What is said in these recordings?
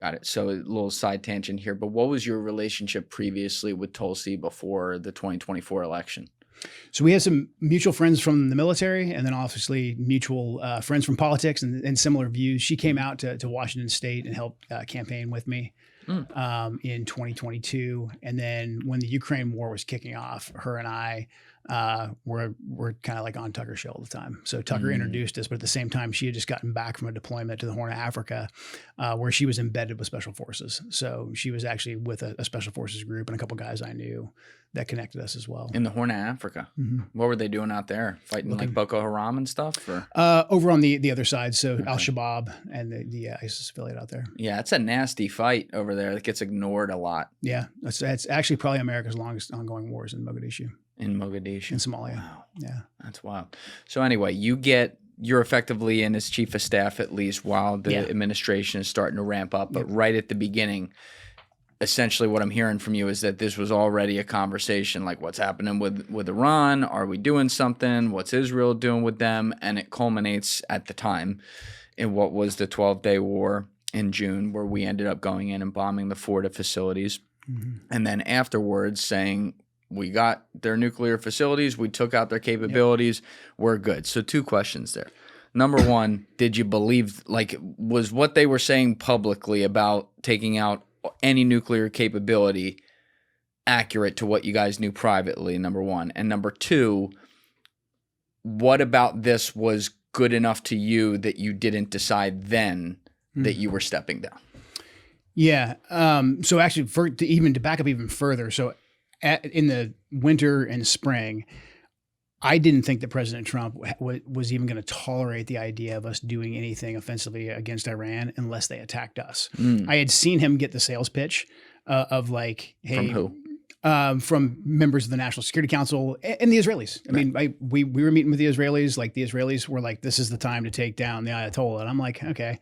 Got it. So a little side tangent here, but what was your relationship previously with Tulsi before the 2024 election? So we had some mutual friends from the military, and then obviously mutual friends from politics and similar views. She came out to Washington State and helped campaign with me Mm. in 2022. And then when the Ukraine war was kicking off, her and I were kind of like on Tucker's show all the time. So Tucker introduced us, but at the same time, she had just gotten back from a deployment to the Horn of Africa, where she was embedded with Special Forces. So she was actually with a Special Forces group and a couple guys I knew that connected us as well. In the Horn of Africa. What were they doing out there? Fighting like Boko Haram and stuff? Or? Over on the other side, so Al Shabaab and the ISIS affiliate out there. Yeah, it's a nasty fight over there that gets ignored a lot. Yeah, it's actually probably America's longest ongoing wars in Mogadishu. In Mogadishu. In Somalia. Wow. Yeah. That's wild. So anyway, you're effectively in as chief of staff at least while the administration is starting to ramp up. But right at the beginning, essentially what I'm hearing from you is that this was already a conversation like what's happening with Iran? Are we doing something? What's Israel doing with them? And it culminates at the time in what was the 12-day war in June, where we ended up going in and bombing the Fordo facilities. And then afterwards saying, we got their nuclear facilities. We took out their capabilities. We're good. So 2 questions there. Number one, did you believe, like, was what they were saying publicly about taking out any nuclear capability accurate to what you guys knew privately, number one? And number two, what about this was good enough to you that you didn't decide then that you were stepping down? Yeah. So actually, to back up even further, so in the winter and spring, I didn't think that President Trump was even going to tolerate the idea of us doing anything offensively against Iran unless they attacked us. I had seen him get the sales pitch of like, hey, From who? From members of the National Security Council and the Israelis. I mean, we were meeting with the Israelis. Like the Israelis were like, "This is the time to take down the Ayatollah." And I'm like, "Okay."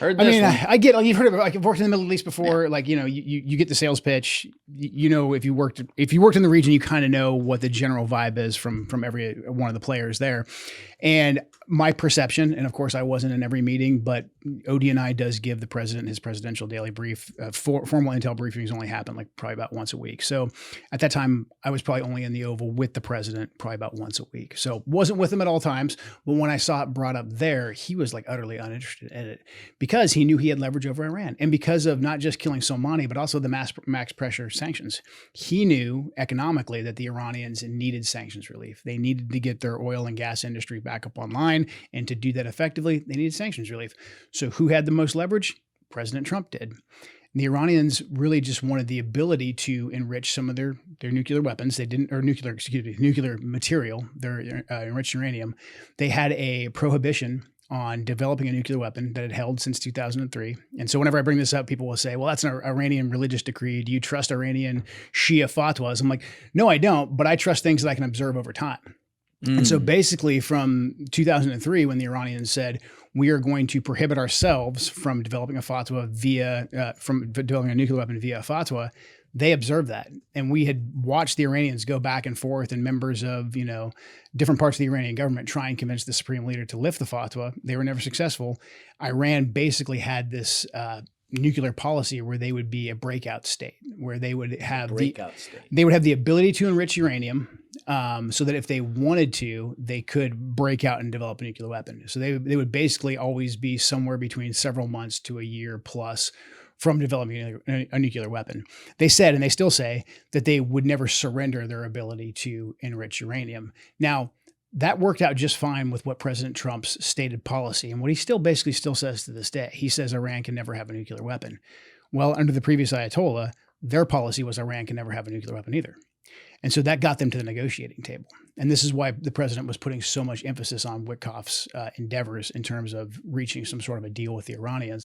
Heard this I get. Like, you've heard of it. Like, I've worked in the Middle East before. Like, you get the sales pitch. You know, if you worked in the region, you kind of know what the general vibe is from every one of the players there. And my perception, and of course I wasn't in every meeting, but ODNI does give the president his presidential daily brief. Formal intel briefings only happen like probably about once a week. So at that time, I was probably only in the Oval with the president probably about once a week. So wasn't with him at all times. But when I saw it brought up there, he was like utterly uninterested in it because he knew he had leverage over Iran. And because of not just killing Soleimani, but also the max pressure sanctions, he knew economically that the Iranians needed sanctions relief. They needed to get their oil and gas industry back up online. And to do that effectively, they needed sanctions relief. So who had the most leverage? President Trump did. The Iranians really just wanted the ability to enrich some of their nuclear weapons. They didn't, or nuclear material, their enriched uranium. They had a prohibition on developing a nuclear weapon that had held since 2003. And so whenever I bring this up, people will say, well, that's an Iranian religious decree. Do you trust Iranian Shia fatwas? I'm like, no, I don't, but I trust things that I can observe over time. And so basically from 2003, when the Iranians said, we are going to prohibit ourselves from developing a fatwa from developing a nuclear weapon via a fatwa, they observed that. And we had watched the Iranians go back and forth and members of, different parts of the Iranian government try and convince the supreme leader to lift the fatwa. They were never successful. Iran basically had this nuclear policy where they would be a breakout state, where they would have the ability to enrich uranium, so that if they wanted to, they could break out and develop a nuclear weapon. So they would basically always be somewhere between several months to a year plus from developing a nuclear weapon. They said, and they still say, that they would never surrender their ability to enrich uranium. Now, that worked out just fine with what President Trump's stated policy and what he basically still says to this day. He says Iran can never have a nuclear weapon. Well, under the previous Ayatollah, their policy was Iran can never have a nuclear weapon either. And so that got them to the negotiating table. And this is why the president was putting so much emphasis on Witkoff's endeavors in terms of reaching some sort of a deal with the Iranians.